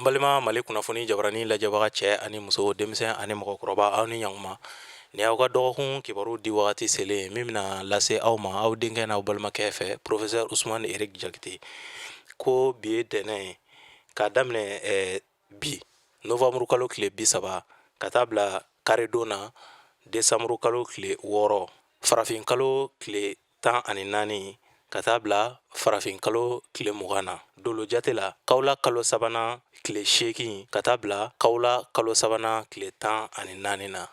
Balima Malikunafoni jabarani lajabaga cɛ ani muso denmisɛn ani mɔgɔkɔrɔba aw ni ɲankuma ni aw ka dɔgɔkun kibaru di wagati selen min bɛna lase aw ma aw denkɛ n'aw balimakɛ fɛ Professeur Ousmane Eric Jakite ko bi ye tɛnɛ ye k'a daminɛ bi Novembre kalo tile 30 ka taa bila karedon na Décembre kalo tile 6 farafin kalo tile 14 ka taa bila farafin kalo tile 20 na dolo jate la kawla kalo sabanan tile 8 ka taa bila kawla kalo sabanan tile 14 na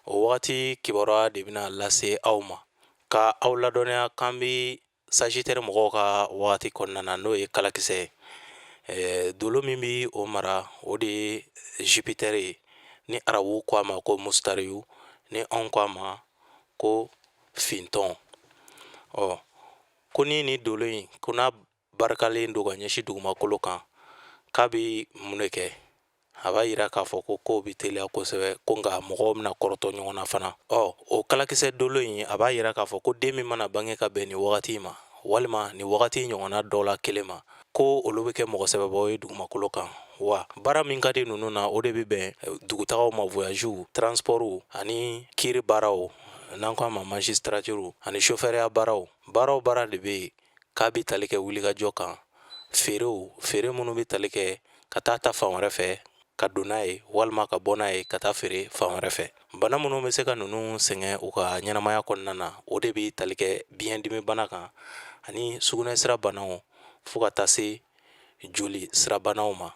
o wagati kibaruya de bɛna lase aw ma ka aw ladɔnniya k'an bɛ Sagittaire mɔgɔw ka wagati kɔnɔna na n'o ye kalakisɛ ye dolo min bɛ o mara o de ye Jupiter ye ni arabu ko a ma ko mustariyu ni anw ko a ma ko fintɔn ko ni nin dolo in ko n'a barikalen don ka ɲɛsin dugumakolo kan k'a bɛ mun de kɛ a b'a yira k'a fɔ ko kow bɛ teliya kosɛbɛ ko nka mɔgɔw bɛna kɔrɔtɔ ɲɔgɔn na fana o kalakisɛ dolo in a b'a yira k'a fɔ ko den min mana bange ka bɛn nin wagati ma walima nin wagati ɲɔgɔnna dɔw la kelen ma ko olu bɛ kɛ mɔgɔ sɛbɛbaw ye dugumakolo kan wa baara min ka di ninnu na o de bɛ bɛn dugutagaw ma voyagew transportw ani kiiri baaraw n'an ko a ma magistrature ani chauffeuria baaraw baara de bɛ yen k'a bɛ tali kɛ wulikajɔ kan feere minnu bɛ tali kɛ ka taa ta fan wɛrɛ fɛ ka don n'a ye walima ka bɔ n'a ye ka taa feere fan wɛrɛ fɛ bana minnu bɛ se ka ninnu sɛgɛn u ka ɲɛnamaya kɔnɔna na o de bɛ tali kɛ biyɛndimi bana kan ani sugunɛsira banaw fo ka taa se joli sira banaw ma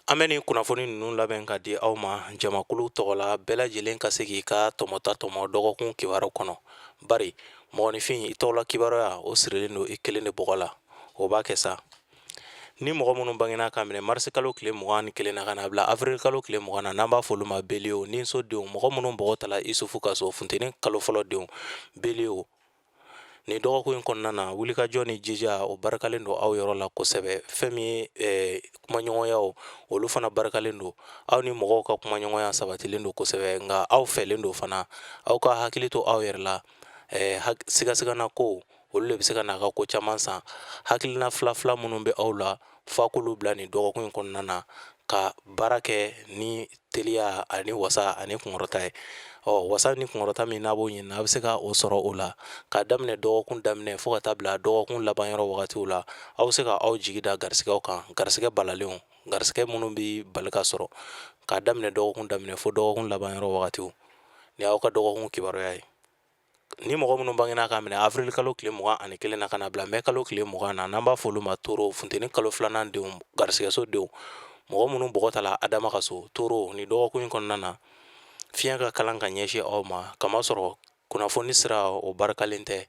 an bɛ nin kunnafoni ninnu labɛn ka di aw ma jamakulu tɔgɔ la bɛɛ lajɛlen ka se k'i ka tɔmɔta tɔmɔ dɔgɔkun kibaru kɔnɔ bari mɔgɔninfin i tɔgɔla kibaruya o sirilen don i kelen de bɔgɔ la o b'a kɛ sa ni mɔgɔ minnu bangena ka minɛ marisi kalo tile 21 na ka na bila avril kalo tile 20 na n'an b'a fɔ olu ma beliw ni sodenw mɔgɔ minnu bɔgɔ tala isufu ka so funteni kalo fɔlɔ denw beliw nin dɔgɔkun in kɔnɔna na wulikajɔ ni jija o barikalen don aw yɔrɔ la kosɛbɛ fɛn min ye kumaɲɔgɔnyaw olu fana barikalen don aw ni mɔgɔw ka kumaɲɔgɔnya sabatilen don kosɛbɛ nka aw fɛlen don fana aw ka hakili to aw yɛrɛ la sigasigana ko olu de bɛ se ka n'a ka ko caman san hakilina fila minnu bɛ aw la f'a k'olu bila nin dɔgɔkun in kɔnɔna na ka baara kɛ ni teliya ani wasa ani kunkɔrɔta ye wasa ni kunkɔrɔta min n'a b'o ɲini a bɛ se ka o sɔrɔ o la k'a daminɛ dɔgɔkun daminɛ fo ka taa bila dɔgɔkun laban yɔrɔ wagatiw la aw bɛ se ka aw jigi da garisɛgɛw kan garisɛgɛ balalenw garisɛgɛ minnu bɛ bali ka sɔrɔ k'a daminɛ dɔgɔkun daminɛ fo dɔgɔkun laban yɔrɔ wagatiw ni y'aw ka dɔgɔkun kibaruya ye ni mɔgɔ minnu bangena ka minɛ avril kalo tile 21 na ka na bila mai kalo tile 20 na n'an b'a fɔ olu ma toro funteni kalo 2nan denw garisɛgɛso denw mɔgɔ minnu bɔgɔ tala adama ka so toro ni dɔgɔkun in kɔnɔna na fiɲɛ ka kalan ka ɲɛsin aw ma kamasɔrɔ kunnafoni sira o barikalen tɛ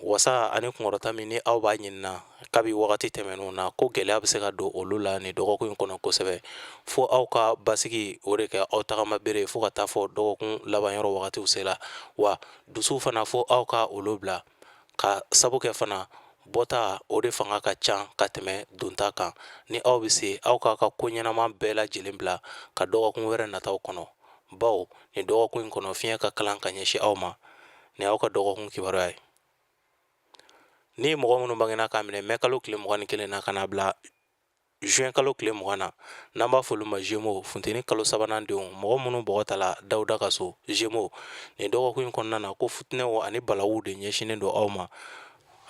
wasa ani kunkɔrɔta min ni aw b'a ɲinina kabi wagati tɛmɛnenw na ko gɛlɛya bɛ se ka don olu la ni dɔgɔkun in kɔnɔ kosɛbɛ fo aw ka basigi o de kɛ aw tagama bere fo ka taa fɔ dɔgɔkun laban yɔrɔ wagatiw sela wa dusu fana fo aw ka olu bila ka sabu kɛ fana bɔta o de fanga ka ca ka tɛmɛ donta kan ni aw bɛ se aw k'a ka ko ɲɛnama bɛɛ lajɛlen bila ka dɔgɔkun wɛrɛ nataw kɔnɔ baw ni dɔgɔkun in kɔnɔ fiɲɛ ka kalan ka ɲɛsin aw ma ni aw ka dɔgɔkun kibaruya ye ni mɔgɔ minnu bangena ka minɛ mai kalo tile 21 na ka na bila juin kalo tile 20 na n'an b'a fɔ olu ma Gémeaux funteni kalo sabanan denw mɔgɔ minnu bɔgɔ tala Dawuda ka so Gémeaux nin dɔgɔkun in kɔnɔna na ko futinɛw ani balawu de ɲɛsinnen don aw ma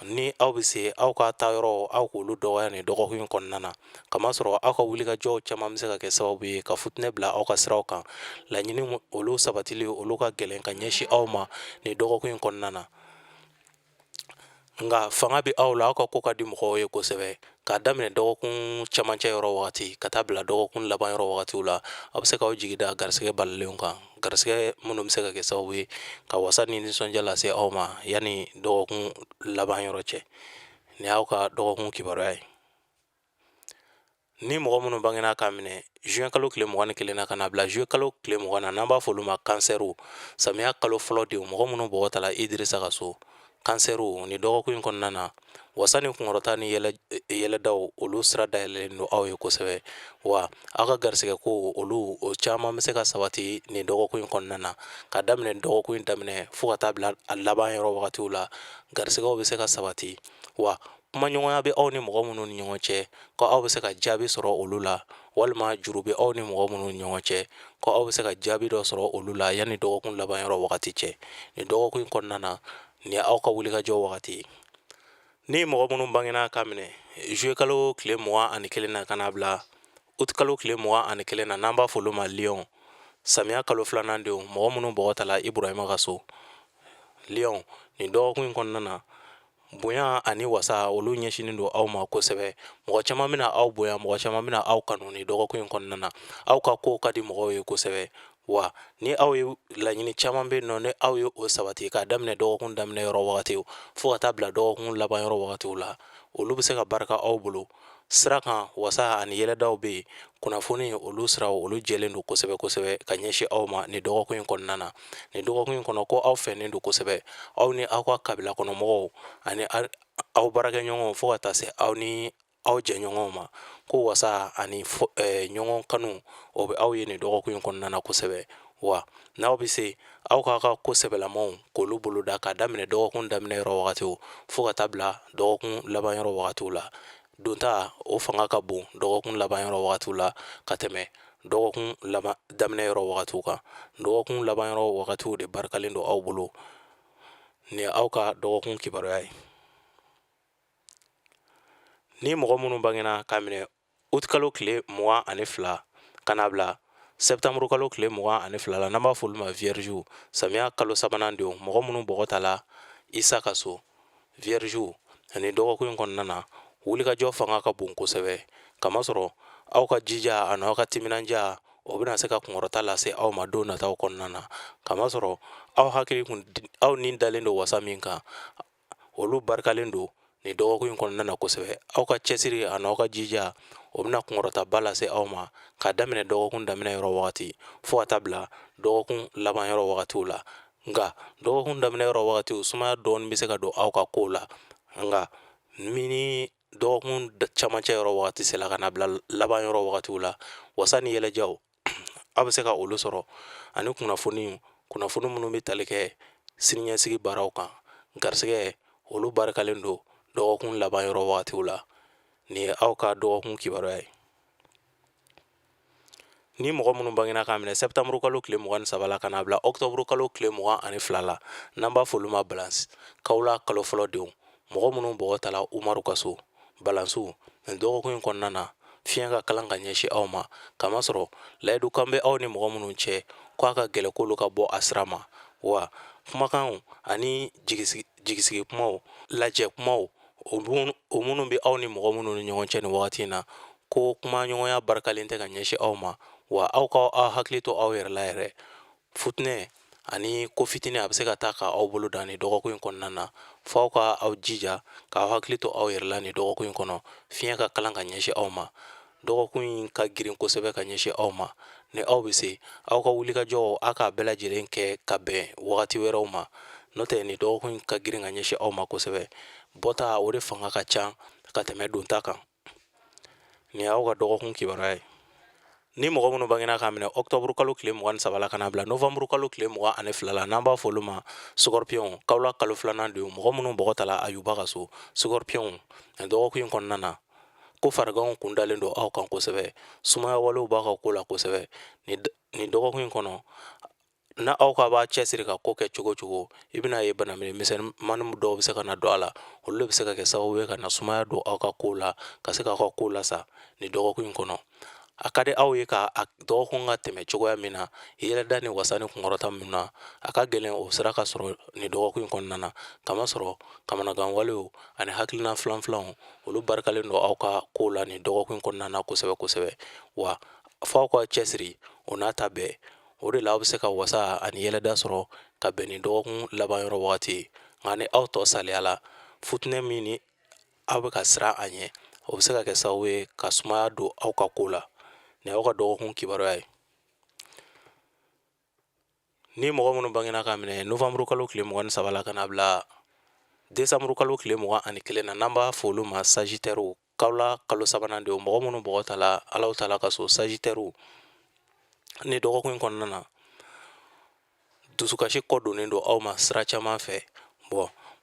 ni aw bɛ se aw ka taa yɔrɔ aw k'olu dɔgɔya nin dɔgɔkun in kɔnɔna na kamasɔrɔ aw ka wulikajɔw caman bɛ se ka kɛ sababu ye ka futinɛ bila aw ka siraw kan laɲini olu sabatili olu ka gɛlɛn ka ɲɛsin aw ma nin dɔgɔkun in kɔnɔna na nka fanga bɛ aw la aw ka ko ka di mɔgɔw ye kosɛbɛ k'a daminɛ dɔgɔkun camancɛ yɔrɔ wagati ka taa bila dɔgɔkun laban yɔrɔ wagatiw la aw bɛ se k'aw jigi da garisɛgɛ balilenw kan garisɛgɛ minnu bɛ se ka kɛ sababu ye ka wasa ni nisɔndiya lase aw ma yanni dɔgɔkun laban yɔrɔ cɛ ni y'aw ka dɔgɔkun kibaruya ye ni mɔgɔ minnu bangena ka minɛ juin kalo tile 21 na ka na bila juillet kalo tile 20 na n'an b'a fɔ olu ma kansɛriw samiya kalo fɔlɔ denw mɔgɔ minnu bɔgɔ tala Idirisa ka so kansɛriw ni dɔgɔkun in kɔnɔna na wasa ni kunkɔrɔta ni yɛlɛdaw olu sira dayɛlɛlen don aw ye kosɛbɛ wa aw ka garisɛgɛ ko olu o caman bɛ se ka sabati nin dɔgɔkun in kɔnɔna na ka daminɛ dɔgɔkun in daminɛ fo ka taa bila a laban yɔrɔ wagatiw la garisɛgɛw bɛ se ka sabati wa kumaɲɔgɔnya bɛ aw ni mɔgɔ minnu ni ɲɔgɔn cɛ ko aw bɛ se ka jaabi sɔrɔ olu la, walima juru bɛ aw ni mɔgɔ minnu ni ɲɔgɔn cɛ ko aw bɛ se ka jaabi dɔ sɔrɔ olu la yanni dɔgɔkun laban yɔrɔ wagati cɛ. Nin dɔgɔkun in kɔnɔna na nin ye aw ka wulikajɔ wagati ye. Ni mɔgɔ minnu bangena ka minɛ juye kalo tile 21 na ka n'a bila uti kalo tile 21 na n'an b'a fɔ olu ma lion, samiya kalo 2nan denw, mɔgɔ minnu bɔgɔ tala Iburahima ka so. Lion, nin dɔgɔkun in kɔnɔna na bonya ani wasa olu ɲɛsinin don aw ma kosɛbɛ. Mɔgɔ caman bɛna aw bonya, mɔgɔ caman bɛna aw kanu nin dɔgɔkun in kɔnɔna na. Aw ka kow ka di mɔgɔw ye kosɛbɛ, wa ni aw ye laɲini caman bɛ yen nɔ ni aw ye o sabati k'a daminɛ dɔgɔkun daminɛ yɔrɔ wagati fo ka taa bila dɔgɔkun laban yɔrɔ wagatiw la, olu bɛ se ka barika aw bolo. Sira kan wasa ani yɛlɛdaw bɛ yen, kunnafoni olu siraw olu jɛlen don kosɛbɛ kosɛbɛ ka ɲɛsin aw ma nin dɔgɔkun in kɔnɔna na. Nin dɔgɔkun in kɔnɔ ko aw fɛnnen don kosɛbɛ, aw ni aw ka kabila kɔnɔ mɔgɔw ani aw baarakɛɲɔgɔnw fo ka taa se aw ni aw jɛɲɔgɔnw ma, ko wasa ani ɲɔgɔn kanu o bɛ aw ye nin dɔgɔkun in kɔnɔna na kosɛbɛ. Wa n'aw bɛ se aw k'a ka ko sɛbɛlamaw k'olu boloda k'a daminɛ dɔgɔkun daminɛ yɔrɔ wagatiw fo ka taa bila dɔgɔkun laban yɔrɔ wagatiw la. Donta o fanga ka bon dɔgɔkun laban yɔrɔ wagatiw la ka tɛmɛ dɔgɔkun laban daminɛ yɔrɔ wagatiw kan. Dɔgɔkun laban yɔrɔ wagatiw de barikalen don aw bolo. Nin ye aw ka dɔgɔkun kibaruya ye. Ni mɔgɔ minnu bangena ka minɛ uti kalo tile 22 ka n'a bila sɛptanburu kalo tile 22 la n'an b'a fɔ olu ma vierge, samiya kalo 3nan denw, mɔgɔ minnu bɔgɔ tala Isa ka so. Vierge, ani dɔgɔkun in kɔnɔna na wulikajɔ fanga ka bon kosɛbɛ, kamasɔrɔ aw ka jija ani aw ka timinanja o bɛna se ka kunkɔrɔta lase aw ma don nataw kɔnɔna na. Kamasɔrɔ aw ni dalen don wasa min kan olu barikalen don nin dɔgɔkun in kɔnɔna na kosɛbɛ. Aw ka cɛsiri ani aw ka jija o bɛna kunkɔrɔtaba lase aw ma k'a daminɛ dɔgɔkun daminɛ yɔrɔ wagati fo ka taa bila dɔgɔkun laban yɔrɔ wagatiw la. Nka dɔgɔkun daminɛ yɔrɔ wagatiw sumaya dɔɔni bɛ se ka don aw ka kow la, nka ni dɔgɔkun camancɛ yɔrɔ wagati sela ka na bila laban yɔrɔ wagatiw la, wasa ni yɛlɛjaw aw bɛ se ka olu sɔrɔ, ani kunnafoni minnu bɛ tali kɛ siniɲɛsigi baaraw kan. Garisɛgɛ olu barikalen don dɔgɔkun laban yɔrɔ wagatiw la. Nin ye aw ka dɔgɔkun kibaruya ye. Ni mɔgɔ minnu bangena ka minɛ sɛptanburu kalo tile 23 la ka n'a bila ɔktɔburu kalo tile 22 la n'an b'a fɔ olu ma balance, kawla kalo fɔlɔ denw, mɔgɔ minnu bɔgɔ tala Umaru ka so. Balansiw, nin dɔgɔkun in kɔnɔna na fiɲɛ ka kalan ka ɲɛsin aw ma, kamasɔrɔ layidukan bɛ aw ni mɔgɔ minnu cɛ k'a ka gɛlɛ k'olu ka bɔ a sira ma. Wa kumakanw ani jigisigi kumaw, lajɛ kumaw, o minnu bɛ aw ni mɔgɔ minnu ni ɲɔgɔn cɛ nin wagati in na, ko kumaɲɔgɔnya barikalen tɛ ka ɲɛsin aw ma, wa aw ka aw hakili to aw yɛrɛ la yɛrɛ. Futinɛ ani ko fitinin a bɛ se ka taa ka aw bolo da nin dɔgɔkun in kɔnɔna na, fo aw ka aw jija k'aw hakili to aw yɛrɛ la nin dɔgɔkun in kɔnɔ. Fiɲɛ ka kalan ka ɲɛsin aw ma, dɔgɔkun in ka girin kosɛbɛ ka ɲɛsin aw ma. Ni aw bɛ se aw ka wulikajɔ aw k'a bɛɛ lajɛlen kɛ ka bɛn wagati wɛrɛw ma, n'o tɛ nin dɔgɔkun in ka girin ka ɲɛsin aw ma kosɛbɛ. Bɔta o de fanga ka ca ka tɛmɛ donta kan. Nin y'aw ka dɔgɔkun kibaruya ye. Ni mɔgɔ minnu bangena ka minɛ ɔktɔburu kalo tile 23 la ka n'a bila nɔvɛmburu kalo tile 22 la n'an b'a fɔ olu ma scorpion, kawla kalo 2nan denw, mɔgɔ minnu bɔgɔ tala Ayuba ka so. Scorpion, nin dɔgɔkun in kɔnɔna na ko fariganw kun dalen don aw kan kosɛbɛ, sumaya walew b'a ka ko la kosɛbɛ. Nin dɔgɔkun in kɔnɔ na aw ka b'a cɛsiri ka ko kɛ cogo cogo, i bɛna ye banaminɛ misɛnmanin dɔw bɛ se ka na don a la, olu de bɛ se ka kɛ sababu ye ka na sumaya don aw ka kow la ka se k'aw ka kow lasa nin dɔgɔkun in kɔnɔ. A ka di aw ye ka a dɔgɔkun ka tɛmɛ cogoya min na, yɛlɛda ni wasa ni kunkɔrɔta min na a ka gɛlɛn o sira ka sɔrɔ nin dɔgɔkun in kɔnɔna na. Kamasɔrɔ kamanagan walew ani hakilina filanfilanw olu barikalen don aw ka kow la nin dɔgɔkun in kɔnɔna na kosɛbɛ kosɛbɛ. Wa fo aw ka cɛsiri o n'a ta bɛɛ, o de la aw bɛ se ka wasa ani yɛlɛda sɔrɔ ka bɛn nin dɔgɔkun laban yɔrɔ wagati. Nka ni aw tɔ saliyala, futinɛ min ni aw bɛ ka siran a ɲɛ o bɛ se ka kɛ sababu ye ka sumaya don aw ka ko la. Nin y'aw ka dɔgɔkun kibaruya ye. Ni mɔgɔ minnu bangena ka minɛ nɔvɛmburu kalo tile 23 la ka n'a bila desanburu kalo tile 21 na n'an b'a fɔ olu ma sagitɛriw, kawla kalo 3nan denw, mɔgɔ minnu bɔgɔ tala Alahu Taala ka so. Sagitɛriw, nin dɔgɔkun in kɔnɔna na dusukasi kɔ donnen don aw ma sira caman fɛ.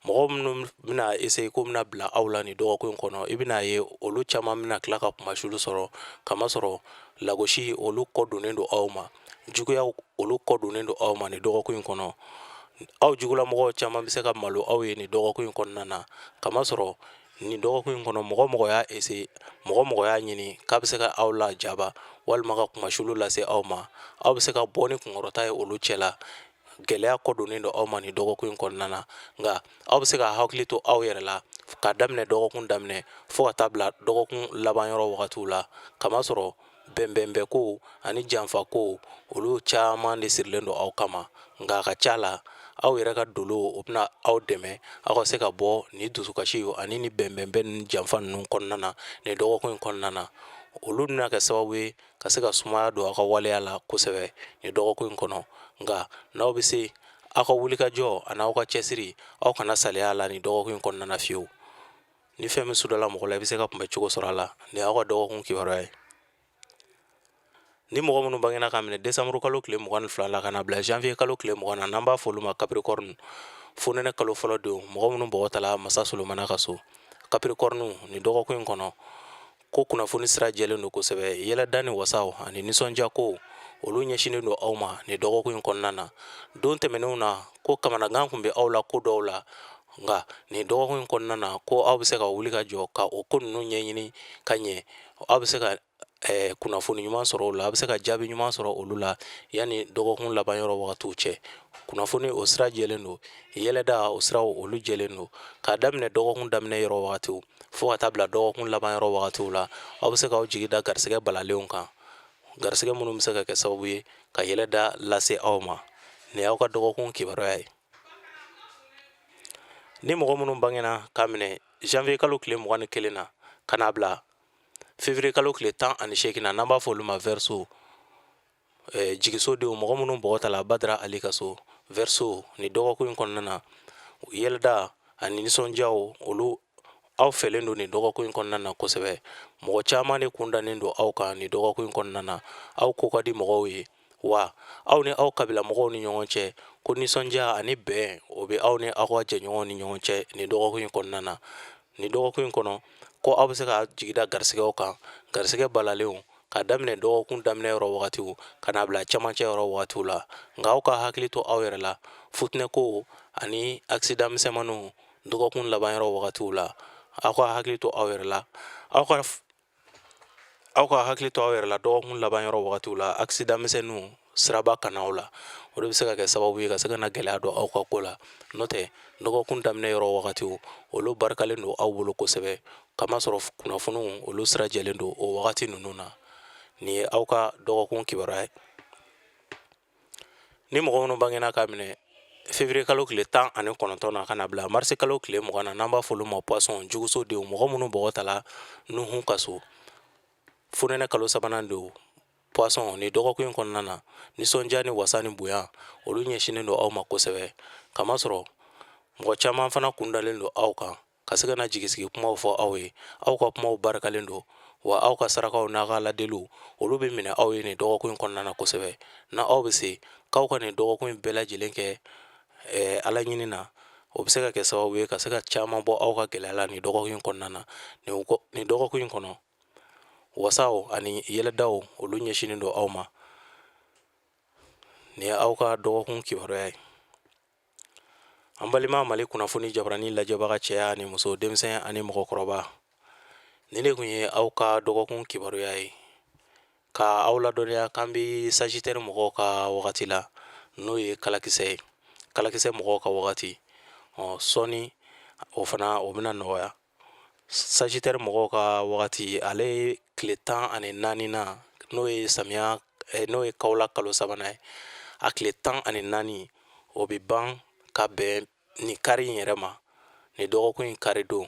mɔgɔ minnu bɛna essayer ko bɛna bila aw la nin dɔgɔkun in kɔnɔ i bɛna ye olu caman bɛna tila ka kumasulu sɔrɔ kamasɔrɔ lagosi olu kɔ donnen don aw ma juguya olu kɔ donnen don aw ma nin dɔgɔkun in kɔnɔ aw jugulamɔgɔw caman bɛ se ka malo aw ye nin dɔgɔkun in kɔnɔna na kamasɔrɔ nin dɔgɔkun in kɔnɔ mɔgɔ y'a essayer mɔgɔ y'a ɲini k'a bɛ se ka aw lajaba walima ka kumasulu lase aw ma aw bɛ se ka bɔ ni kunkɔrɔta ye olu cɛla gɛlɛya kɔ donnen don aw ma nin dɔgɔkun in kɔnɔna na nka aw bɛ se ka hakili to aw yɛrɛ la k'a daminɛ dɔgɔkun daminɛ fo ka taa bila dɔgɔkun laban yɔrɔ wagatiw la kamasɔrɔ bɛnbɛnbɛn ko ani janfa ko olu caman de sirilen don aw kama nka a ka ca la aw yɛrɛ ka dolo o bɛna aw dɛmɛ aw ka se ka bɔ nin dusukasi ani nin bɛnbɛnbɛn ni janfa ninnu kɔnɔna na nin dɔgɔkun in kɔnɔna na olu bɛna kɛ sababu ye ka se ka sumaya don aw ka waleya la kosɛbɛ nin dɔgɔkun in kɔnɔ nka n'aw bɛ se aw ka wulikajɔ ani aw ka cɛsiri aw kana saliya a la nin dɔgɔkun in kɔnɔna na fiyewu ni fɛn min sudala mɔgɔ la i bɛ se ka kunbɛ cogo sɔrɔ a la nin y'aw ka dɔgɔkun kibaruya ye ni mɔgɔ minnu bangena ka minɛ desanburu kalo tile 22 la ka na bila janvier kalo tile 20 na n'an b'a fɔ olu ma capricorne fonɛnɛ kalo fɔlɔ denw mɔgɔ minnu bɔgɔtala masa solomana ka so capricorne nin dɔgɔkun in kɔnɔ ko kunnafoni sira jɛlen don kosɛbɛ yɛlɛda ni wasaw ani nisɔndiya ko olu ɲɛsinen don aw ma nin dɔgɔkun in kɔnɔna na don tɛmɛnenw na ko kamanagan kun bɛ aw la ko dɔw la nka nin dɔgɔkun in kɔnɔna na ko aw bɛ se ka wuli ka jɔ ka o ko ninnu ɲɛɲini ka ɲɛ aw bɛ se ka kunnafoni ɲuman sɔrɔ o la a bɛ se ka jaabi ɲuman sɔrɔ olu la yanni dɔgɔkun laban yɔrɔ wagatiw cɛ kunnafoni o sira jɛlen don yɛlɛda o siraw olu jɛlen don k'a daminɛ dɔgɔkun daminɛ yɔrɔ wagatiw fo ka taa bila dɔgɔkun laban yɔrɔ wagatiw la aw bɛ se k'aw jigi da garisɛgɛ balalenw kan garisɛgɛ minnu bɛ se ka kɛ sababu ye ka yɛlɛda lase aw ma nin y'aw ka dɔgɔkun kibaruya ye ni mɔgɔ minnu bangena k'a minɛ janvier kalo tile 21 na ka n'a bila février kalo tile 18 na n'an b'a fɔ olu ma verseau jigisodenw mɔgɔ minnu bɔgɔtala badara ali ka so verseau nin dɔgɔkun in kɔnɔna na yɛlɛda ani nisɔndiyaw olu aw fɛlen don nin dɔgɔkun in kɔnɔna na kosɛbɛ mɔgɔ caman de kun dannen don aw kan nin dɔgɔkun in kɔnɔna na aw ko ka di mɔgɔw ye wa aw ni aw kabila mɔgɔw ni ɲɔgɔn cɛ ko nisɔndiya ani bɛn o bɛ aw ni aw ka jɛɲɔgɔnw ni ɲɔgɔn cɛ nin dɔgɔkun in kɔnɔna na nin dɔgɔkun in kɔnɔ ko aw bɛ se ka jigida garisɛgɛw kan garisɛgɛ balalenw ka daminɛ dɔgɔkun daminɛ yɔrɔ wagatiw ka n'a bila camancɛ yɔrɔ wagatiw la nka aw ka hakili to aw yɛrɛ la futinɛko ani accident misɛnmaninw dɔgɔkun laban yɔrɔ wagatiw la aw ka hakili to aw yɛrɛ la aw ka hakili to aw yɛrɛ la dɔgɔkun laban yɔrɔ wagatiw la accident misɛnninw siraba kannaw la o de bɛ se ka kɛ sababu ye ka se ka na gɛlɛya don aw ka ko la n'o tɛ dɔgɔkun daminɛ yɔrɔ wagatiw olu barikalen don aw bolo kosɛbɛ kamasɔrɔ kunnafoniw olu sira jɛlen don o wagati ninnu na nin ye aw ka dɔgɔkun kibaruya ye ni mɔgɔ minnu bangena k'a minɛ février kalo tile 19 na ka na bila mars kalo tile 20 na n'an b'a fɔ olu ma poisson jugusodenw mɔgɔ minnu bɔgɔtala nuhun ka so fonɛnɛ kalo sabanan don poisson ni dɔgɔkun in kɔnɔna na nisɔndiya ni wasa ni bonya olu ɲɛsinen don aw ma kosɛbɛ kamasɔrɔ mɔgɔ caman fana kun dalen don aw kan ka se ka na jigisigi kumaw fɔ aw ye aw ka kumaw barikalen don wa aw ka sarakaw n'a ka ladeliw olu bɛ minɛ aw ye nin dɔgɔkun in kɔnɔna na kosɛbɛ na aw bɛ se k'aw ka nin dɔgɔkun in bɛɛ lajɛlen kɛ ala ɲini na o bɛ se ka kɛ sababu ye ka se ka caman bɔ aw ka gɛlɛya la nin dɔgɔkun in kɔnɔna na nin dɔgɔkun in kɔnɔ wasaw ani yɛlɛdaw olu ɲɛsinen don aw ma nin ye aw ka dɔgɔkun kibaruya ye an balima mali kunnafoni jabarani lajɛbaga cɛya ani muso denmisɛn ani mɔgɔkɔrɔba nin de kun ye aw ka dɔgɔkun kibaruya ye ka aw ladɔnniya k'an bɛ sagitɛri mɔgɔw ka wagati la n'o ye kalakisɛ ye kalakisɛ mɔgɔw ka wagati sɔɔni o fana o bɛna nɔgɔya sagitɛri mɔgɔw ka wagati ale ye tile 14 na n'o ye samiya n'o ye kawla kalo sabanan ye a tile 14 o bɛ ban ka bɛn nin kari in yɛrɛ ma nin dɔgɔkun in kari don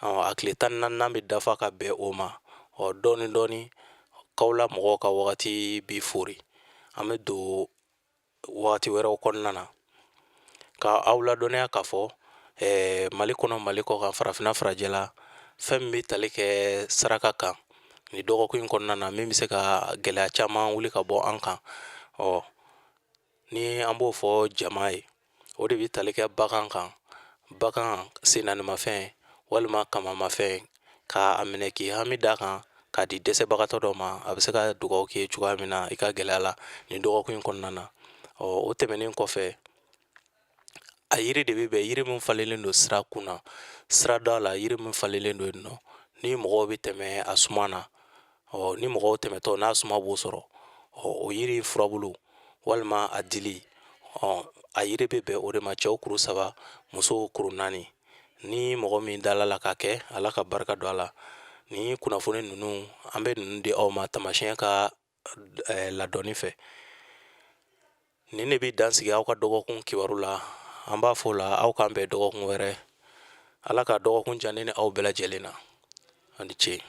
a tile 14 bɛ dafa ka bɛn o ma dɔɔni dɔɔni kawla mɔgɔw ka wagati bi fori an bɛ don wagati wɛrɛw kɔnɔna na ka aw ladɔnniya k'a fɔ mali kɔnɔ mali kɔ kan farafinna farajɛla fɛn min bɛ tali kɛ saraka kan nin dɔgɔkun in kɔnɔna na min bɛ se ka gɛlɛya caman wuli ka bɔ an kan ni an b'o fɔ jama ye o de bɛ tali kɛ bagan kan bagan sennaanimafɛn walima kamamafɛn k'a minɛ k'i hami da kan k'a di dɛsɛbagatɔ dɔ ma, a bɛ se ka dugawu k'i ye cogoya min na i ka gɛlɛya la nin dɔgɔkun in kɔnɔna na. O tɛmɛnen kɔfɛ, a yiri de bɛ bɛn, yiri min falenlen don sira kunna, sirada la yiri min falenlen don yen nɔ, ni mɔgɔw bɛ tɛmɛ a suma na, ni mɔgɔw tɛmɛtɔ n'a suma b'o sɔrɔ, o yiri furabulu walima a dili, a yiri bɛ bɛn o de ma, cɛw kuru 3 musow kuru 4. ni mɔgɔ min dala la ka kɛ, ala ka barika don a la. ni kunnafoni ninnu an bɛ ninnu di aw ma tamasiyɛn ka ladɔnni fɛ. nin de bɛ dansigi aw ka dɔgɔkun kibaru la. an b'a fɔ o la aw k'an bɛn dɔgɔkun wɛrɛ. ala ka dɔgɔkun diya ne ni aw bɛɛ lajɛlen na. a ni ce.